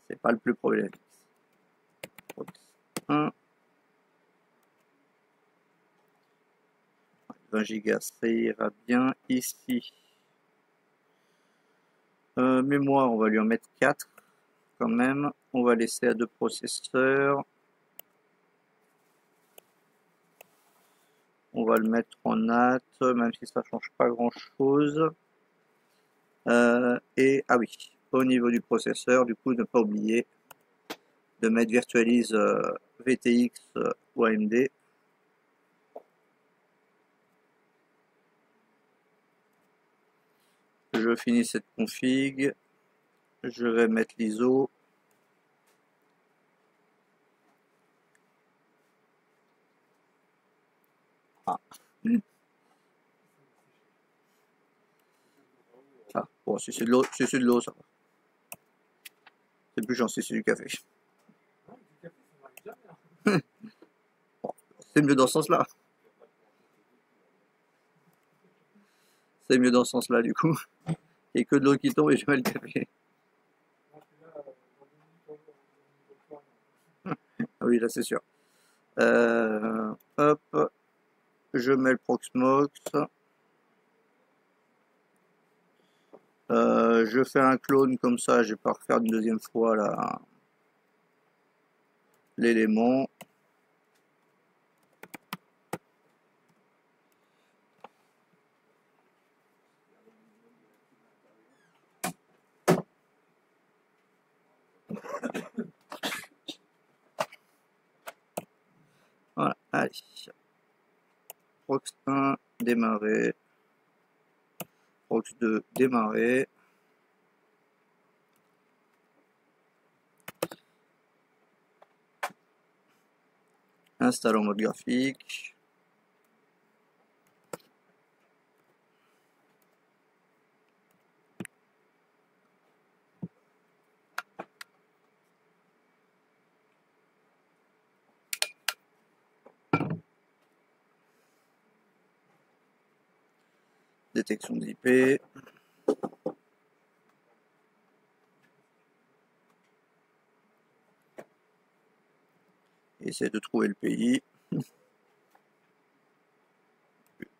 C'est pas le plus problématique. Prox 1. 20 Go, ça ira bien ici. Mémoire, on va lui en mettre 4 quand même. On va laisser à 2 processeurs. On va le mettre en NAT, même si ça change pas grand chose. Et ah oui, au niveau du processeur, du coup, ne pas oublier de mettre Virtualize VTX ou AMD. Je finis cette config. Je vais mettre l'ISO. Ah. Ah, bon, si c'est de l'eau, ça va. C'est plus gentil, c'est du café. Bon, c'est mieux dans ce sens-là. C'est mieux dans ce sens-là, du coup. Et que de l'eau qui tombe et je mets le café. Ah oui, là, c'est sûr. Hop. Je mets le Proxmox. Je fais un clone comme ça, je vais pas refaire une deuxième fois l'élément. Voilà, allez. Prox 1, démarrer. Prox 2, démarrer. Installe en mode graphique. Détection d'IP. Essaye de trouver le pays.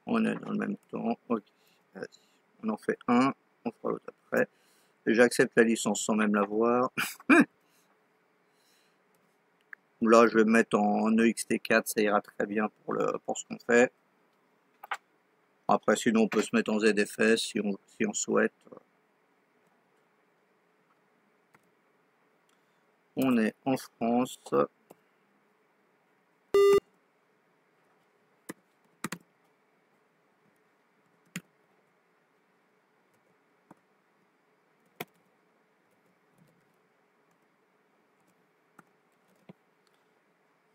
On est dans le même temps. Ok. On en fait un. On fera l'autre après. J'accepte la licence sans même la voir. Là, je vais me mettre en EXT4. Ça ira très bien pour ce qu'on fait. Après, sinon, on peut se mettre en ZFS si on souhaite. On est en France.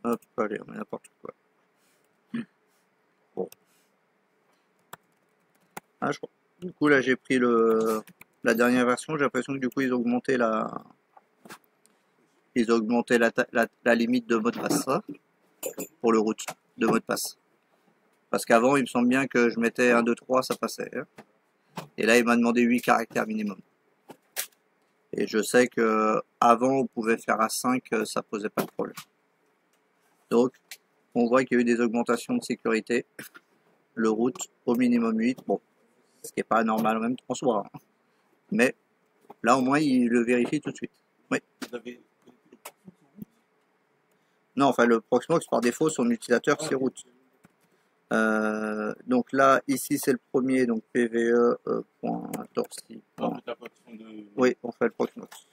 Hop, allez, on met n'importe quoi. Bon. Ah, je crois. Du coup, là, j'ai pris la dernière version. J'ai l'impression que du coup, ils ont augmenté la limite de mot de passe pour le route de mot de passe. Parce qu'avant, il me semble bien que je mettais 1, 2, 3, ça passait. Et là, il m'a demandé 8 caractères minimum. Et je sais que avant, on pouvait faire à 5, ça posait pas de problème. Donc, on voit qu'il y a eu des augmentations de sécurité. Le route au minimum 8. Bon, ce qui n'est pas normal en même temps en soi. Mais là, au moins, il le vérifie tout de suite. Oui. Non, enfin, le Proxmox, par défaut, son utilisateur, c'est route. Donc là, ici, c'est le premier, donc PVE.torsi. Oui, on fait le Proxmox.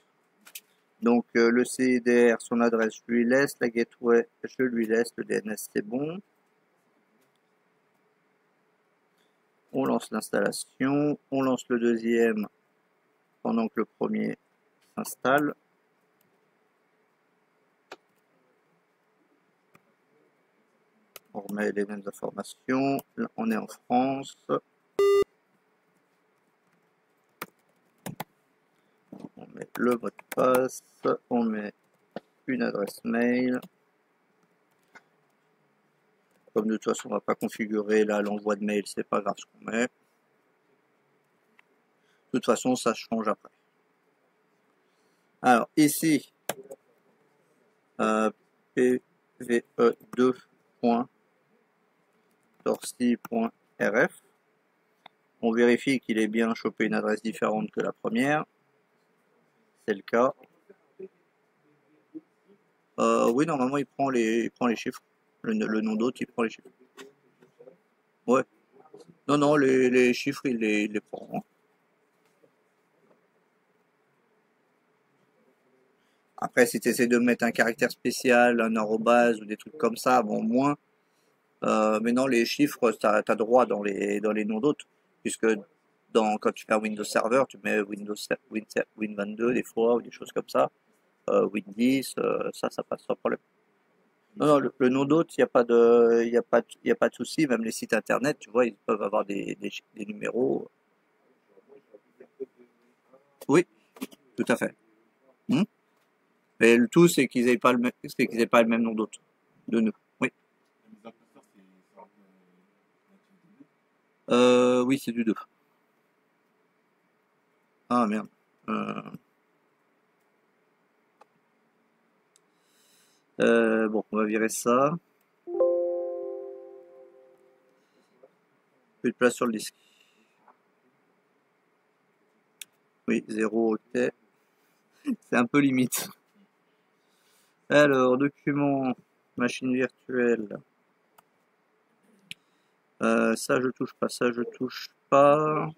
Donc le CIDR, son adresse, je lui laisse. La gateway, je lui laisse. Le DNS, c'est bon. On lance l'installation. On lance le deuxième pendant que le premier s'installe. On remet les mêmes informations. Là, on est en France. On met le mot de passe. On met une adresse mail. Comme de toute façon, on ne va pas configurer là l'envoi de mail, c'est pas grave ce qu'on met. De toute façon, ça change après. Alors, ici, pve2.torsi.rf. On vérifie qu'il ait bien chopé une adresse différente que la première. C'est le cas. Oui, normalement, il prend les chiffres. Le nom d'hôte, il prend les chiffres. Ouais. Non, non, les chiffres, il les prend, hein. Après, si tu essaies de mettre un caractère spécial, un arrobase ou des trucs comme ça, bon, moins. Mais non, les chiffres, tu as droit dans les noms d'hôtes. Puisque quand tu fais un Windows Server, tu mets Win 22 des fois, ou des choses comme ça. Win 10, ça passe sans problème. Non, non, le nom d'hôte, il n'y a pas de, y a pas de souci. Même les sites internet, tu vois, ils peuvent avoir des numéros. Oui, tout à fait. Hmm. Mais le tout, c'est qu'ils aient pas c'est qu'ils aient pas le même nom d'hôte de nous. Oui. Oui, c'est du 2. Ah merde. Bon, on va virer ça. Plus de place sur le disque. Oui, 0 octet. C'est un peu limite. Alors, document, machine virtuelle. Ça, je touche pas. Ça, je touche pas.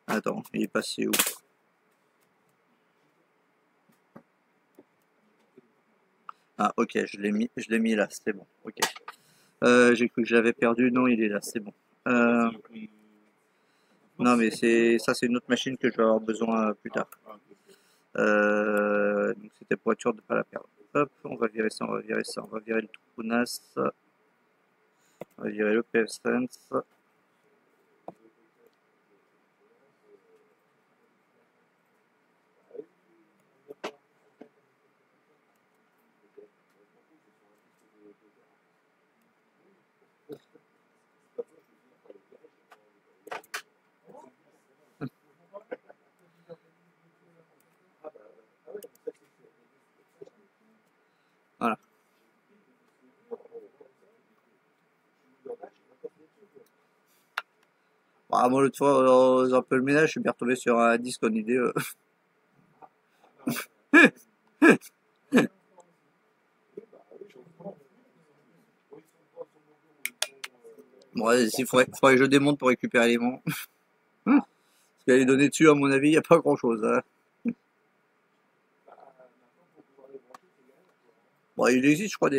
Attends, il est passé où? Ah, ok, je l'ai mis là, c'est bon. Ok. J'ai cru que je l'avais perdu. Non, il est là, c'est bon. Non, mais c'est une autre machine que je vais avoir besoin plus tard. Donc c'était pour être sûr de ne pas la perdre. Hop, on va virer ça, on va virer ça, on va virer le Trunas, on va virer le PFSense. Voilà. Bon, moi, l'autre fois, dans un peu le ménage, je suis bien retombé sur un disque en idée. Bon, il faudrait que je démonte pour récupérer l'élément. Parce qu'à les donner dessus, à mon avis, il n'y a pas grand chose, hein. Bon, il existe, je crois,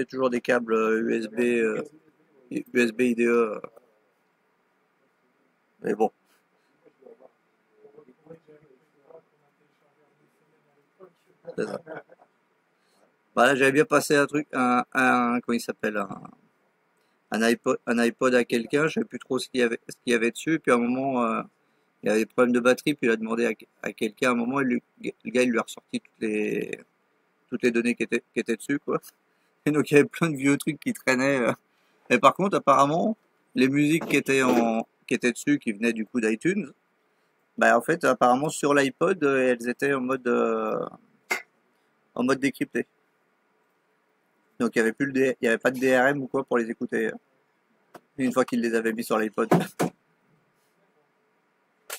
toujours des câbles USB IDE. Mais bon, c'est ça. Bah, là, j'avais bien passé un truc, comment il s'appelle, un iPod à quelqu'un, je savais plus trop ce qu'il y avait dessus, puis à un moment, il y avait des problèmes de batterie, puis il a demandé à quelqu'un, à un moment, le gars, il lui a ressorti toutes les données qui étaient dessus, quoi. Et donc, il y avait plein de vieux trucs qui traînaient. Et par contre, apparemment, les musiques qui étaient dessus, qui venaient du coup d'iTunes, bah, en fait, apparemment, sur l'iPod, elles étaient en mode décrypté. Donc, il y avait pas de DRM ou quoi pour les écouter, une fois qu'ils les avaient mis sur l'iPod.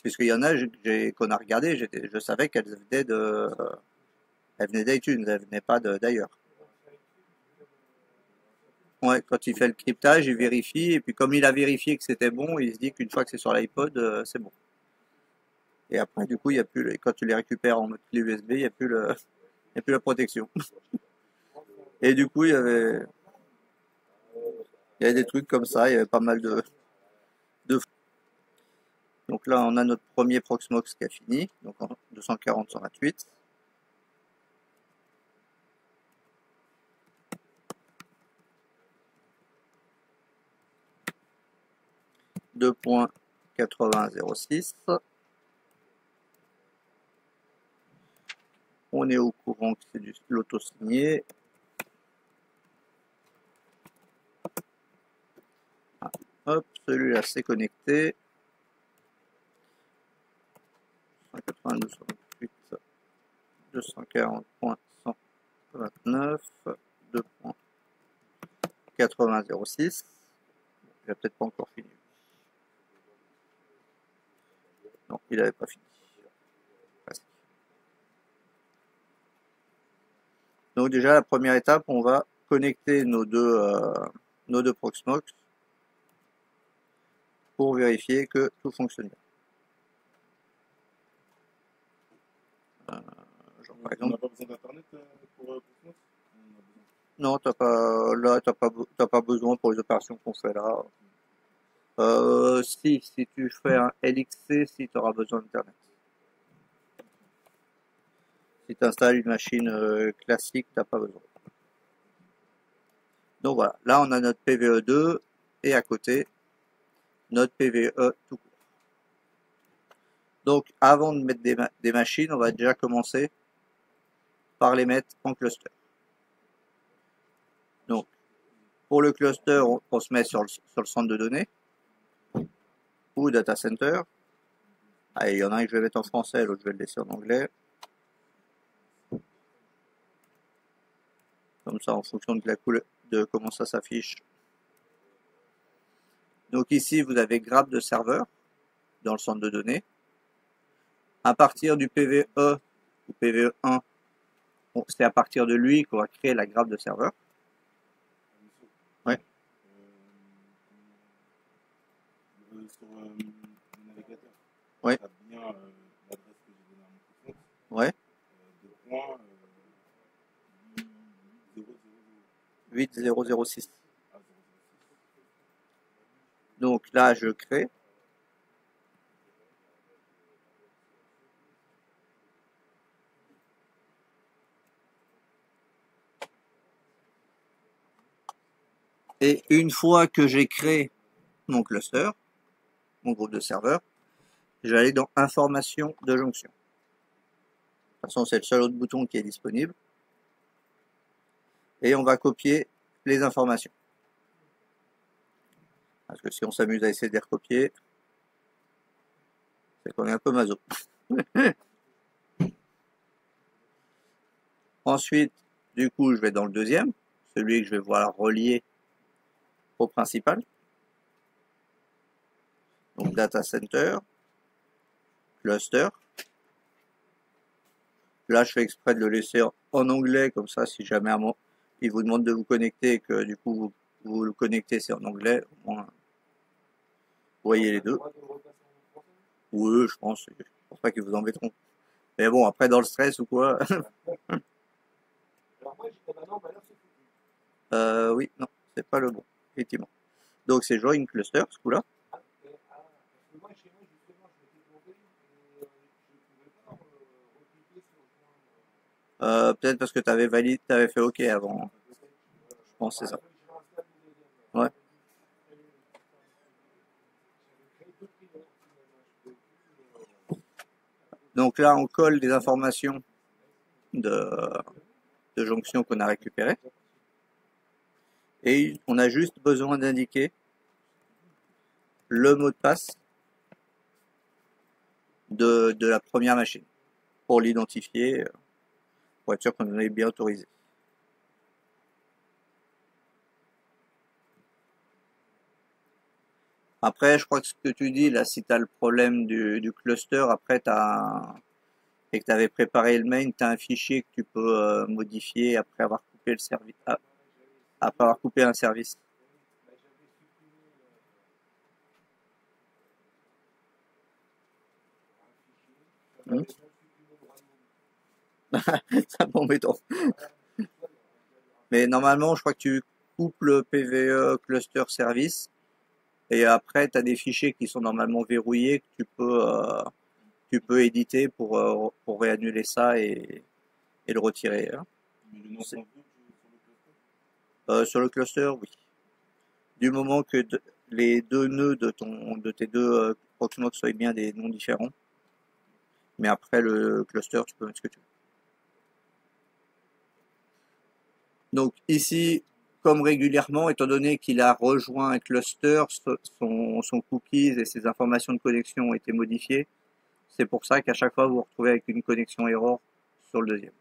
Puisqu'il y en a qu'on a regardé, je savais elles venaient d'iTunes, elles venaient pas d'ailleurs. Ouais, quand il fait le cryptage, il vérifie, et puis comme il a vérifié que c'était bon, il se dit qu'une fois que c'est sur l'iPod, c'est bon. Et après, du coup, il y a plus, quand tu les récupères en mode clé USB, il y a plus la protection. Et du coup, il y avait des trucs comme ça, il y avait pas mal de. Donc là, on a notre premier Proxmox qui a fini, donc en 240-128. .8006. On est au courant que c'est l'auto-signé. Hop, celui-là c'est connecté. 228, 240.129, 2.8006. Il n'a peut-être pas encore fini. Non, il n'avait pas fini. Presque. Donc déjà, la première étape, on va connecter nos deux Proxmox pour vérifier que tout fonctionne bien. Par exemple, on n'a pas besoin d'internet pour Proxmox? Non, t'as pas besoin pour les opérations qu'on fait là. Si tu fais un LXC, si tu auras besoin d'internet. Si tu installes une machine classique, t'as pas besoin. Donc voilà, là on a notre PVE2 et à côté notre PVE tout court. Donc avant de mettre des machines, on va déjà commencer par les mettre en cluster. Donc pour le cluster, on se met sur le centre de données ou data center. Allez, il y en a un que je vais mettre en français, l'autre je vais le laisser en anglais. Comme ça, en fonction de la couleur, de comment ça s'affiche. Donc ici, vous avez graphe de serveur dans le centre de données. À partir du PVE ou PVE1, c'est à partir de lui qu'on va créer la graphe de serveur. Ouais. Sur le navigateur. Ouais. Tu as bien l'adresse que j'ai donnée à mon compte. Ouais. De point 8006. Donc là, je crée. Et une fois que j'ai créé mon cluster, mon groupe de serveurs, je vais aller dans Information de jonction. De toute façon, c'est le seul autre bouton qui est disponible. Et on va copier les informations. Parce que si on s'amuse à essayer de les recopier, c'est qu'on est un peu maso. Ensuite, du coup, je vais dans le deuxième, celui que je vais voir relier au principal. Donc Data Center, Cluster. Là, je fais exprès de le laisser en anglais, comme ça, si jamais il vous demande de vous connecter et que du coup vous le connectez, c'est en anglais, au moins vous voyez les deux. Oui, je pense pas qu'ils vous embêteront. Mais bon, après dans le stress ou quoi. Oui, non, c'est pas le bon, effectivement. Donc c'est Join Cluster, ce coup-là. Peut-être parce que tu avais validé, tu avais fait OK avant. Je pense que c'est ça. Ouais. Donc là, on colle des informations de jonction qu'on a récupérées. Et on a juste besoin d'indiquer le mot de passe de la première machine pour l'identifier, pour être sûr qu'on en est bien autorisé. Après, je crois que ce que tu dis, là, si tu as le problème du cluster, après, et que tu avais préparé le main, tu as un fichier que tu peux modifier après avoir coupé le service, après avoir coupé un service. C'est un bon béton. Mais normalement, je crois que tu coupes le PVE cluster service et après, tu as des fichiers qui sont normalement verrouillés que tu peux éditer pour réannuler ça et le retirer. Hein. Sur le cluster, oui. Du moment que les deux nœuds de tes deux Proxmox soient bien des noms différents. Mais après le cluster, tu peux mettre ce que tu veux. Donc ici, comme régulièrement, étant donné qu'il a rejoint un cluster, son cookies et ses informations de connexion ont été modifiées. C'est pour ça qu'à chaque fois, vous vous retrouvez avec une connexion error sur le deuxième.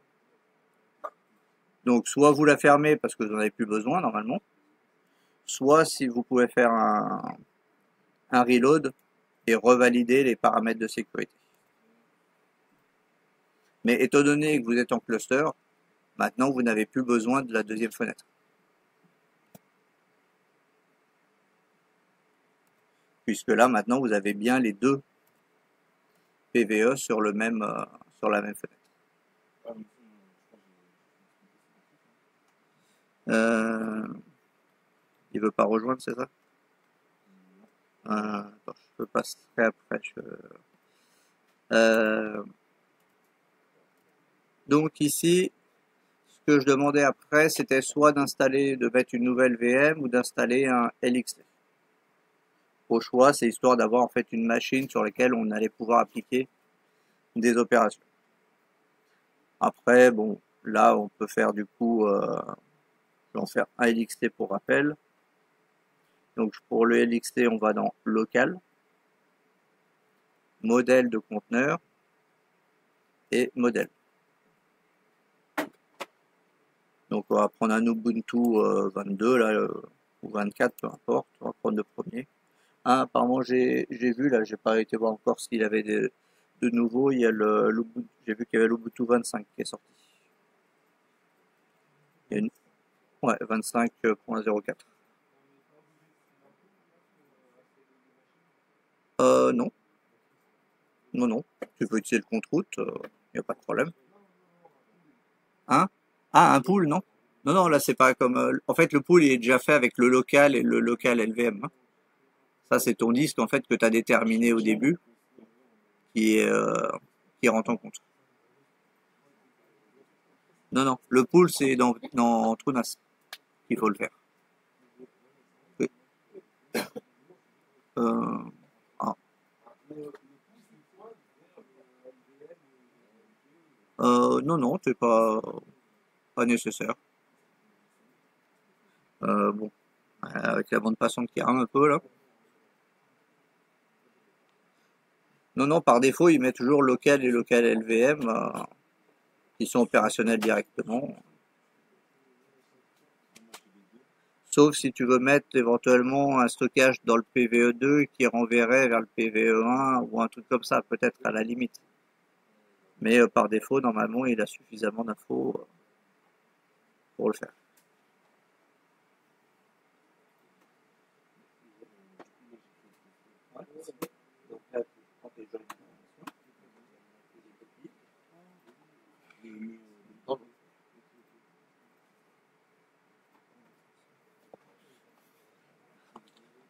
Donc, soit vous la fermez parce que vous n'en avez plus besoin normalement, soit si vous pouvez faire un reload et revalider les paramètres de sécurité. Mais étant donné que vous êtes en cluster, maintenant vous n'avez plus besoin de la deuxième fenêtre. Puisque là maintenant vous avez bien les deux PVE sur le même sur la même fenêtre. Ah, mais je crois que Il veut pas rejoindre, c'est ça? Attends, je peux passer après. Donc ici, ce que je demandais après, c'était soit de mettre une nouvelle VM ou d'installer un LXT. Au choix, c'est histoire d'avoir en fait une machine sur laquelle on allait pouvoir appliquer des opérations. Après, bon, là, on peut faire du coup, je vais en faire un LXT pour rappel. Donc pour le LXT, on va dans Local, Modèle de conteneur et Modèle. Donc on va prendre un Ubuntu 22 là, ou 24, peu importe, on va prendre le premier. Ah, apparemment j'ai vu là, j'ai pas été voir encore s'il avait de nouveau, il y a j'ai vu qu'il y avait l'Ubuntu 25 qui est sorti. Il y a une, ouais, 25.04. Non, non, tu peux utiliser le compte-route, il n'y a pas de problème. Hein? Ah, un pool, non? Non, non, là c'est pas comme... en fait, le pool il est déjà fait avec le local et le local LVM. Hein. Ça, c'est ton disque en fait que tu as déterminé au début qui, est, qui rentre en compte. Non, non, le pool c'est dans Trunas qu'il faut le faire. Oui. Ah. Non, non, c'est pas nécessaire. Bon, avec la bande passante qui rame un peu là. Non, non, par défaut, il met toujours local et local LVM qui sont opérationnels directement. Sauf si tu veux mettre éventuellement un stockage dans le PVE2 qui renverrait vers le PVE1 ou un truc comme ça, peut-être à la limite. Mais par défaut, normalement, il a suffisamment d'infos pour le faire. Donc là, tu prends tes joints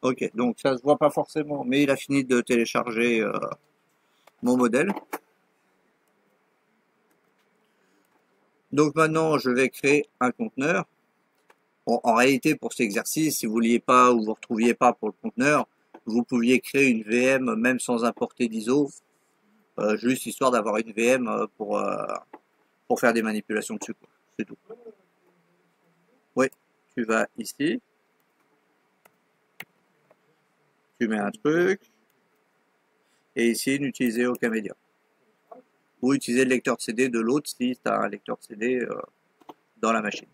Ok, donc ça se voit pas forcément, mais il a fini de télécharger mon modèle. Donc maintenant, je vais créer un conteneur. Bon, en réalité, pour cet exercice, si vous vouliez pas ou vous retrouviez pas pour le conteneur, vous pouviez créer une VM même sans importer d'ISO, juste histoire d'avoir une VM pour faire des manipulations dessus. C'est tout. Oui, tu vas ici, tu mets un truc, et ici, n'utilisez aucun média. Ou utiliser le lecteur de CD de l'autre si tu as un lecteur de CD dans la machine.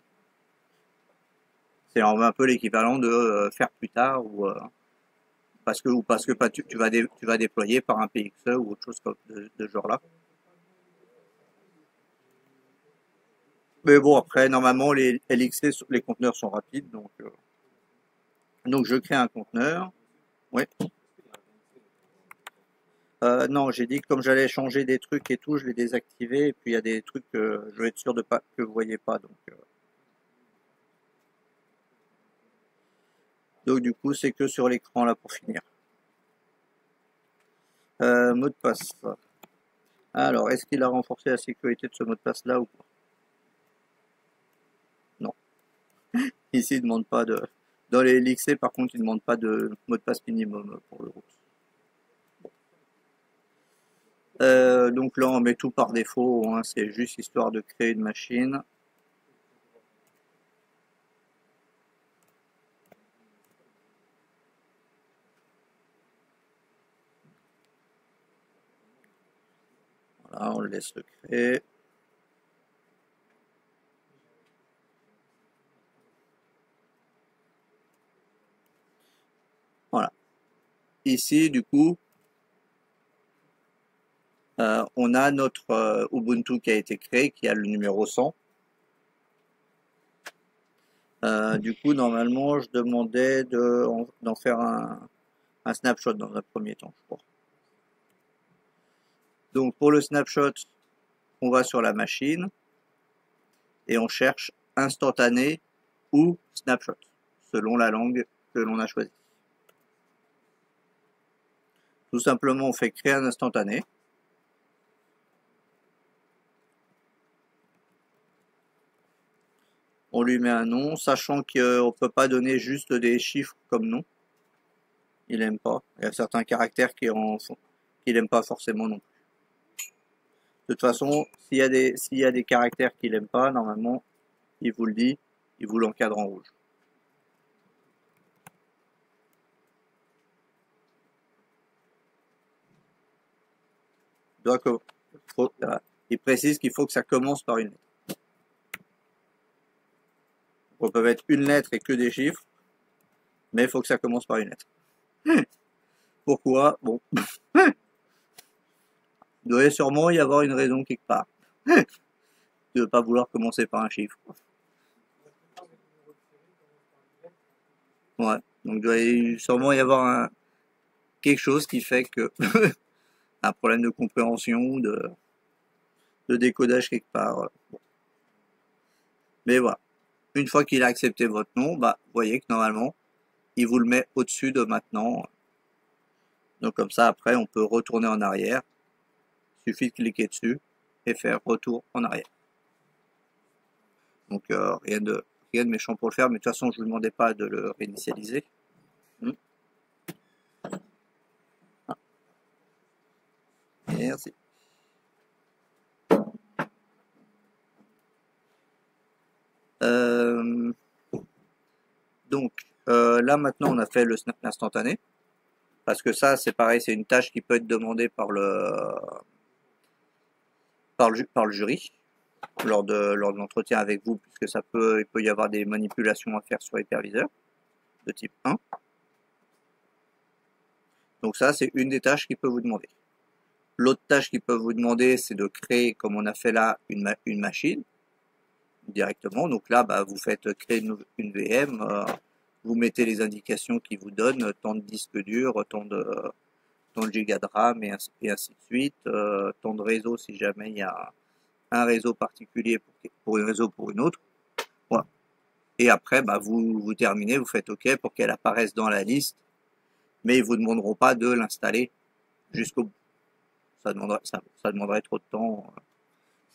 C'est un peu l'équivalent de faire plus tard ou parce que tu vas déployer par un PXE ou autre chose de ce genre-là. Mais bon, après, normalement, les LXC, les conteneurs sont rapides, donc je crée un conteneur. Oui. Non, j'ai dit que comme j'allais changer des trucs et tout, je l'ai désactivé. Et puis il y a des trucs que je vais être sûr de pas que vous voyez pas. Donc du coup, c'est que sur l'écran là pour finir. Mot de passe. Alors, est-ce qu'il a renforcé la sécurité de ce mot de passe là ou pas? Non. Ici, il ne demande pas de. Dans les LXC, par contre, il ne demande pas de mot de passe minimum pour le route. Donc là, on met tout par défaut, hein, c'est juste histoire de créer une machine. Voilà, on le laisse le créer. Voilà. Ici, du coup, on a notre Ubuntu qui a été créé, qui a le numéro 100. Du coup, normalement, je demandais d'en faire un snapshot dans un premier temps, je crois. Donc, pour le snapshot, on va sur la machine et on cherche instantané ou snapshot, selon la langue que l'on a choisie. Tout simplement, on fait créer un instantané. On lui met un nom, sachant qu'on ne peut pas donner juste des chiffres comme nom. Il n'aime pas. Il y a certains caractères qu'il n'aime pas forcément non plus. De toute façon, s'il y a des caractères qu'il n'aime pas, normalement, il vous le dit, il vous l'encadre en rouge. Il précise qu'il faut que ça commence par une lettre. On peut mettre une lettre et que des chiffres, mais il faut que ça commence par une lettre. Pourquoi? Bon. Il doit sûrement y avoir une raison quelque part. De ne pas vouloir commencer par un chiffre. Ouais. Donc il doit sûrement y avoir quelque chose qui fait que un problème de compréhension, de décodage quelque part. Bon. Mais voilà. Une fois qu'il a accepté votre nom, bah, vous voyez que normalement, il vous le met au-dessus de maintenant. Donc comme ça, après, on peut retourner en arrière. Il suffit de cliquer dessus et faire retour en arrière. Donc rien de méchant pour le faire, mais de toute façon, je ne vous demandais pas de le réinitialiser. Ah. Merci. Donc là maintenant on a fait l'instantané, parce que ça c'est pareil, c'est une tâche qui peut être demandée par le jury lors de l'entretien avec vous, puisque il peut y avoir des manipulations à faire sur l'hyperviseur de type 1. Donc ça c'est une des tâches qu'il peut vous demander. L'autre tâche qu'il peut vous demander, c'est de créer, comme on a fait là, une machine directement. Donc là, bah, vous faites créer une VM, vous mettez les indications qui vous donnent, tant de disques durs, tant de gigas de RAM et ainsi de suite, tant de réseau si jamais il y a un réseau particulier pour un réseau pour une autre. Voilà. Et après, bah, vous terminez, vous faites OK pour qu'elle apparaisse dans la liste, mais ils vous demanderont pas de l'installer jusqu'au bout. Ça demanderait trop de temps.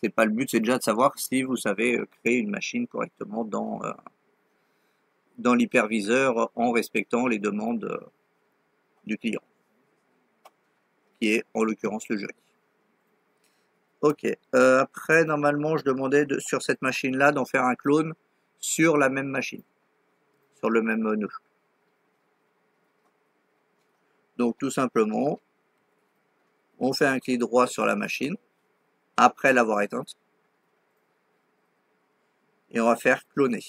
C'est pas le but, c'est déjà de savoir si vous savez créer une machine correctement dans l'hyperviseur en respectant les demandes du client, qui est en l'occurrence le jury. Ok, après normalement je demandais sur cette machine-là d'en faire un clone sur la même machine, sur le même nœud. Donc tout simplement, on fait un clic droit sur la machine, après l'avoir éteinte, et on va faire cloner.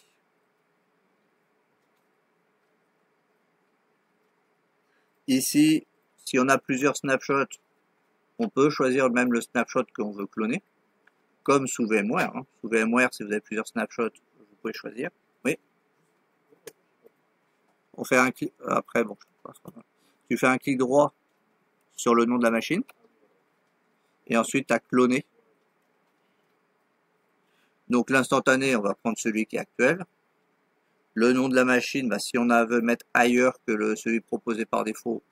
Ici, si on a plusieurs snapshots, on peut choisir même le snapshot qu'on veut cloner, comme sous VMware. Hein. Sous VMware, si vous avez plusieurs snapshots, vous pouvez choisir. Oui. On fait un clic. Après, bon, tu fais un clic droit sur le nom de la machine, et ensuite tu as cloné. Donc l'instantané, on va prendre celui qui est actuel. Le nom de la machine, bah, si on veut mettre ailleurs que celui proposé par défaut,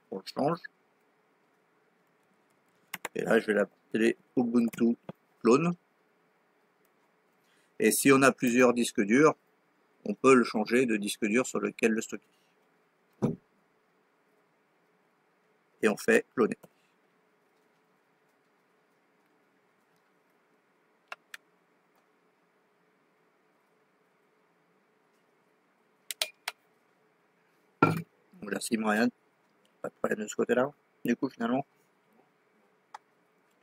on le change. Et là, je vais l'appeler Ubuntu Clone. Et si on a plusieurs disques durs, on peut le changer de disque dur sur lequel le stocker. Et on fait cloner. Donc là, s'il me rien, pas de problème de ce côté-là. Du coup, finalement,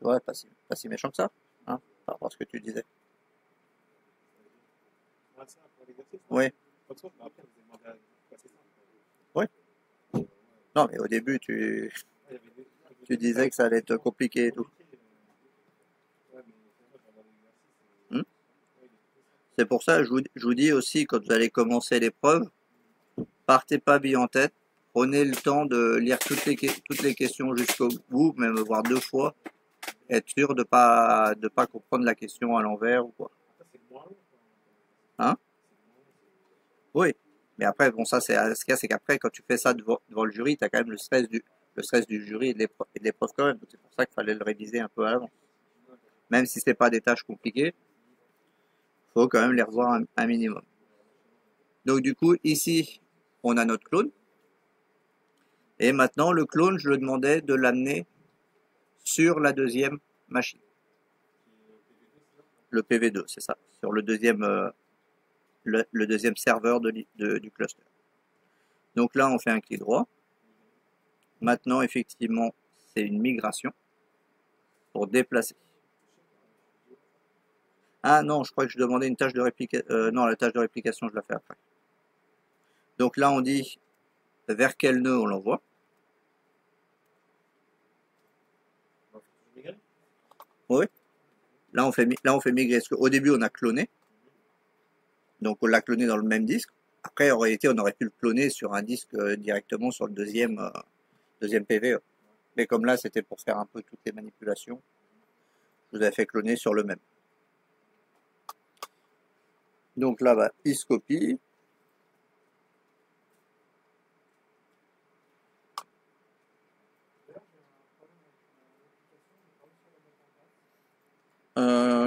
Ouais, pas si méchant que ça, hein, par rapport à ce que tu disais. Ouais, ça, pour l'exercice, Oui, pas de souci, mais après, vous avez demandé à passer ça. oui. Non, mais au début, Ouais, il y avait tu des disais que ça allait être compliqué et tout. compliqué. Ouais, mais moi, j'ai regardé l'exercice. Hmm. Ouais, il est tout ça. C'est pour ça, je vous dis aussi, quand vous allez commencer l'épreuve, partez pas bien en tête. Prenez le temps de lire toutes les questions jusqu'au bout, même voir deux fois. Être sûr de pas comprendre la question à l'envers ou quoi. Après, c'est moins long. Hein? C'est moins long. Oui. Mais après, bon, ça, c'est, ce qu'il y a, c'est qu'après, quand tu fais ça devant le jury, tu as quand même le stress du jury et de l'épreuve quand même. Donc, c'est pour ça qu'il fallait le réviser un peu à l'avance. Même si c'est pas des tâches compliquées, faut quand même les revoir un minimum. Donc, du coup, ici, on a notre clone. Et maintenant, le clone, je le demandais de l'amener sur la deuxième machine. Le PV2, c'est ça. Sur le deuxième, le deuxième serveur du cluster. Donc là, on fait un clic droit. Maintenant, effectivement, c'est une migration pour déplacer. Ah non, je crois que je demandais une tâche de réplication. Non, la tâche de réplication, je la fais après. Donc là, on dit vers quel nœud on l'envoie. Oui. Là, on fait migrer. Parce qu'au début, on a cloné. Donc, on l'a cloné dans le même disque. Après, en réalité, on aurait pu le cloner sur un disque directement sur le deuxième PVE. Mais comme là, c'était pour faire un peu toutes les manipulations, je vous avais fait cloner sur le même. Donc là, bah, il se copie.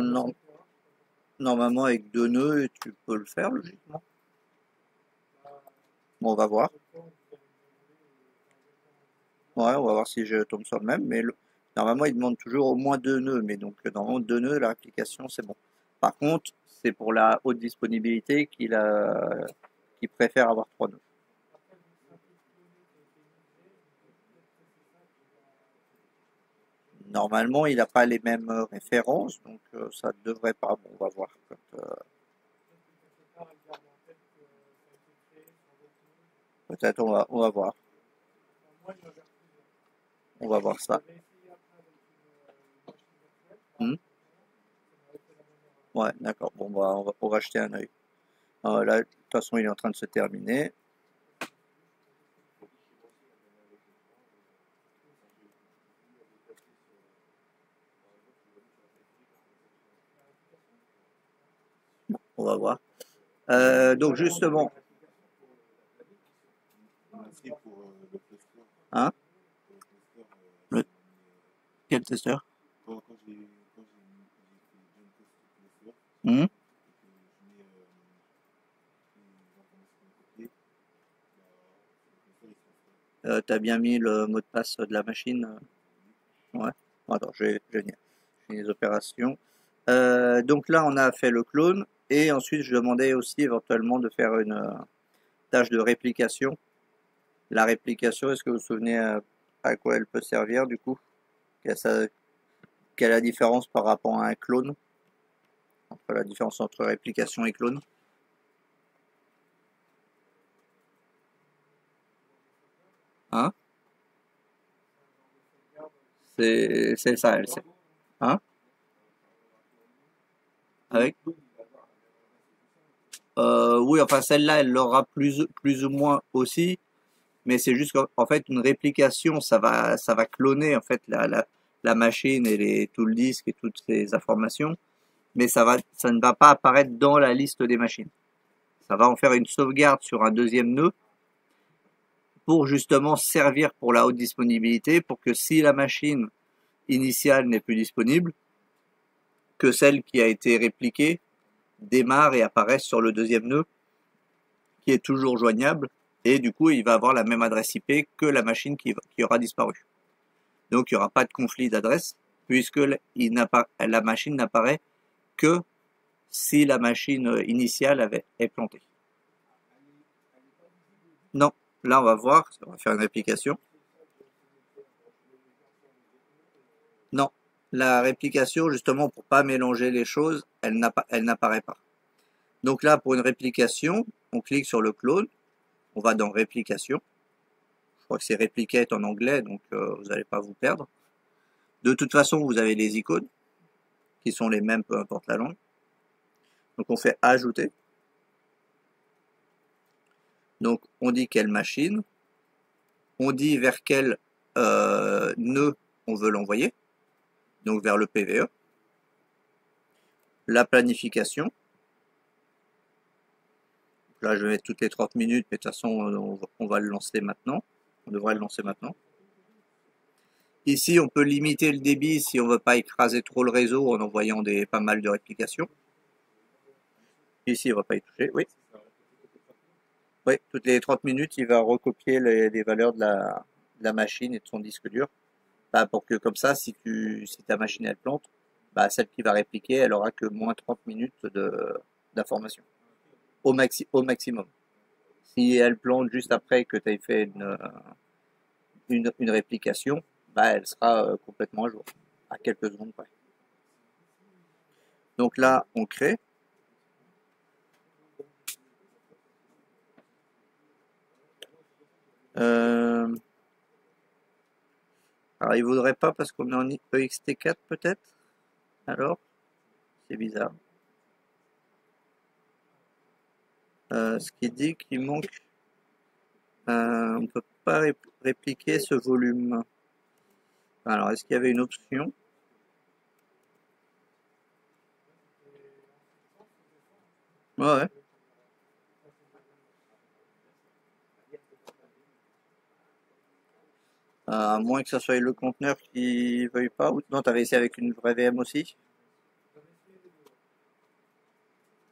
Non, normalement, avec deux nœuds, tu peux le faire, logiquement. Bon, on va voir. Ouais, on va voir si je tombe sur le même. Mais normalement, il demande toujours au moins deux nœuds. Mais donc, normalement, deux nœuds, l'application, c'est bon. Par contre, c'est pour la haute disponibilité qu'il préfère avoir trois nœuds. Normalement, il n'a pas les mêmes références, donc ça devrait pas. Bon, on va voir. Peut-être on va voir. On va voir ça. Hmm. Ouais, d'accord. Bon, bah, on va jeter un œil. Là, de toute façon, il est en train de se terminer. On va voir. Donc justement, hein? Quel testeur? Hmm. T'as bien mis le mot de passe de la machine? Ouais. Attends, je vais venir. Je fais les opérations. Donc là, on a fait le clone. Et ensuite, je demandais aussi éventuellement de faire une tâche de réplication. La réplication, est-ce que vous vous souvenez à quoi elle peut servir du coup? Quelle est la différence par rapport à un clone? Entre la différence entre réplication et clone? Hein? C'est ça, elle. Hein? Avec? Oui, enfin celle-là, elle l'aura plus ou moins aussi, mais c'est juste qu'en fait une réplication, ça va cloner en fait la machine et tout le disque et toutes ces informations, mais ça ne va pas apparaître dans la liste des machines. Ça va en faire une sauvegarde sur un deuxième nœud pour justement servir pour la haute disponibilité, pour que si la machine initiale n'est plus disponible, que celle qui a été répliquée démarre et apparaisse sur le deuxième nœud qui est toujours joignable, et du coup il va avoir la même adresse IP que la machine qui aura disparu. Donc il n'y aura pas de conflit d'adresse puisque la machine n'apparaît que si la machine initiale est plantée. Non, là on va voir, on va faire une réplication. Non, la réplication, justement, pour pas mélanger les choses, elle n'apparaît pas. Donc là, pour une réplication, on clique sur le clone, on va dans réplication. Je crois que c'est replicate en anglais, donc vous n'allez pas vous perdre. De toute façon, vous avez les icônes, qui sont les mêmes, peu importe la langue. Donc on fait ajouter. Donc on dit quelle machine, on dit vers quel nœud on veut l'envoyer, donc vers le PVE. La planification. Là je vais mettre toutes les 30 minutes, mais de toute façon on va le lancer maintenant. On devrait le lancer maintenant. Ici on peut limiter le débit si on ne veut pas écraser trop le réseau en envoyant pas mal de réplications. Ici on ne va pas y toucher, oui. Oui, toutes les 30 minutes, il va recopier les valeurs de la machine et de son disque dur. Bah, pour que comme ça, si ta machine elle plante, bah, celle qui va répliquer, elle aura que moins 30 minutes d'information. Au maximum. Si elle plante juste après que tu aies fait une réplication, bah, elle sera complètement à jour, à quelques secondes près. Donc là, on crée. Alors, il voudrait pas parce qu'on est en EXT4 peut-être. Alors, c'est bizarre. Ce qui dit qu'il manque. On ne peut pas répliquer ce volume. Alors, est-ce qu'il y avait une option? Ouais. À moins que ça soit le conteneur qui veuille pas. Ou non, t'avais essayé avec une vraie VM aussi.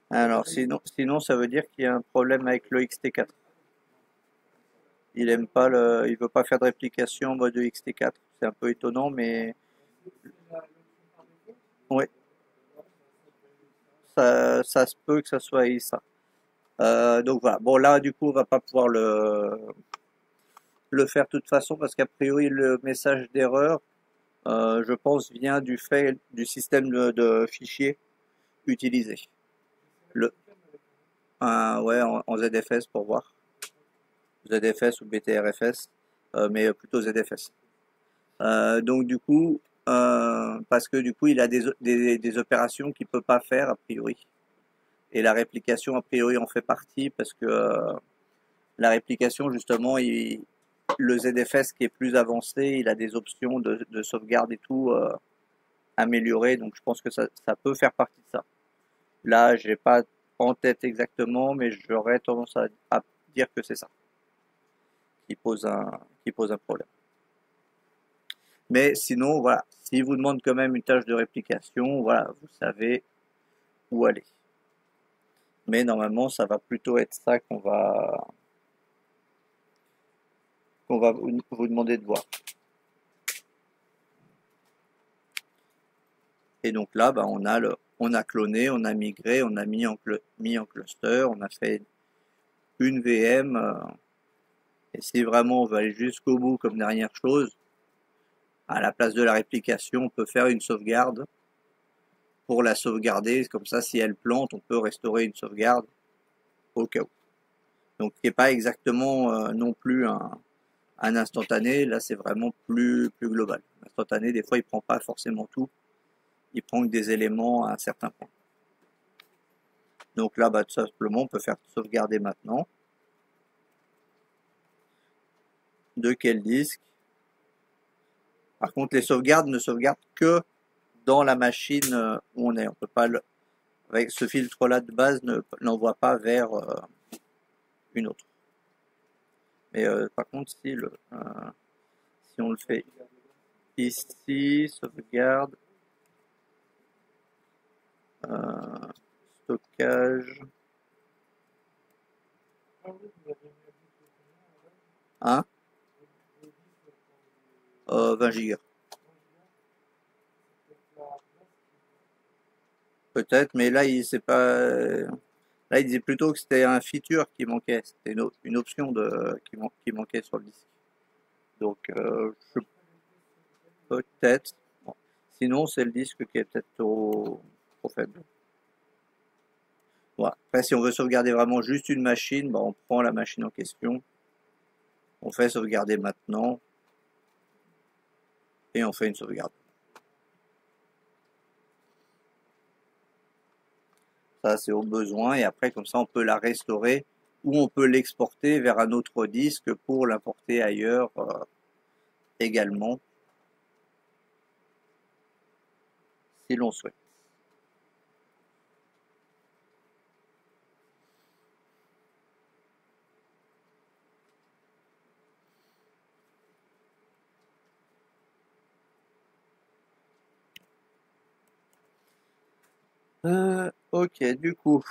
Alors, sinon, ça veut dire qu'il y a un problème avec le XT4. Il aime pas il veut pas faire de réplication en mode XT4. C'est un peu étonnant, mais ouais, ça se peut que ça soit ça. Donc voilà. Bon là, du coup, on va pas pouvoir le faire de toute façon parce qu'a priori le message d'erreur, je pense, vient du fait du système de fichiers utilisé. Ouais, en ZFS pour voir. ZFS ou BTRFS, mais plutôt ZFS. Donc du coup, parce que du coup, il a des opérations qu'il peut pas faire a priori. Et la réplication a priori en fait partie parce que la réplication justement, le ZFS qui est plus avancé, il a des options de sauvegarde et tout améliorées. Donc je pense que ça peut faire partie de ça. Là, j'ai pas en tête exactement, mais j'aurais tendance à dire que c'est ça qui pose un problème. Mais sinon, voilà, s'il vous demande quand même une tâche de réplication, voilà, vous savez où aller. Mais normalement, ça va plutôt être ça qu'on va vous demander de voir. Et donc là, bah, on a cloné, on a migré, on a mis en cluster, on a fait une VM. Et si vraiment on veut aller jusqu'au bout comme dernière chose, à la place de la réplication, on peut faire une sauvegarde pour la sauvegarder. Comme ça, si elle plante, on peut restaurer une sauvegarde au cas où. Donc, qui n'est pas exactement non plus un instantané. Là, c'est vraiment plus global. L'instantané, des fois, il prend pas forcément tout. Il prend que des éléments à un certain point. Donc là, bah, tout simplement, on peut faire sauvegarder maintenant. De quel disque? Par contre, les sauvegardes ne sauvegardent que dans la machine où on est. On peut pas avec ce filtre-là de base ne l'envoie pas vers une autre. Mais par contre, si on le fait ici, sauvegarde, stockage, hein, 20 gigas. Peut-être, mais là, il disait plutôt que c'était un feature qui manquait. C'était une option qui manquait sur le disque. Donc, peut-être. Bon. Sinon, c'est le disque qui est peut-être trop faible. Voilà. Après, si on veut sauvegarder vraiment juste une machine, bah, on prend la machine en question, on fait sauvegarder maintenant, et on fait une sauvegarde. Ça, c'est au besoin, et après, comme ça, on peut la restaurer, ou on peut l'exporter vers un autre disque pour l'importer ailleurs également, si l'on souhaite. Ok, du coup,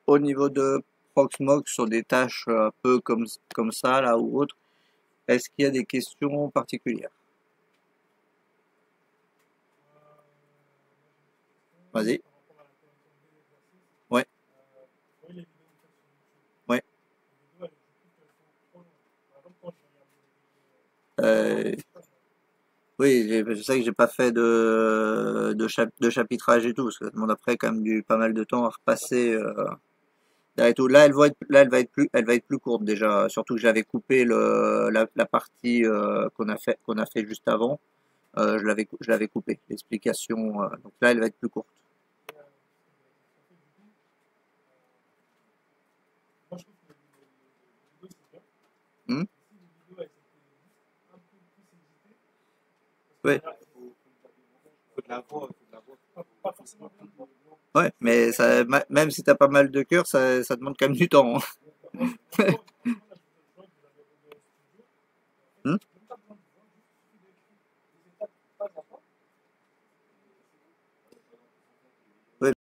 au niveau de Proxmox sur des tâches un peu comme ça, là, ou autre, est-ce qu'il y a des questions particulières? Vas-y. Ouais, ouais. Euh, oui, je sais que j'ai pas fait de chapitrage et tout, parce que ça demande après quand même pas mal de temps à repasser. Là, et tout. Là, elle va être plus courte déjà. Surtout que j'avais coupé la partie qu'on a fait juste avant. Je l'avais coupé. L'explication. Donc là, elle va être plus courte. Hmm. Ouais. Ouais, mais ça, même si t'as pas mal de cœur, ça demande quand même du temps, hein. Hmm.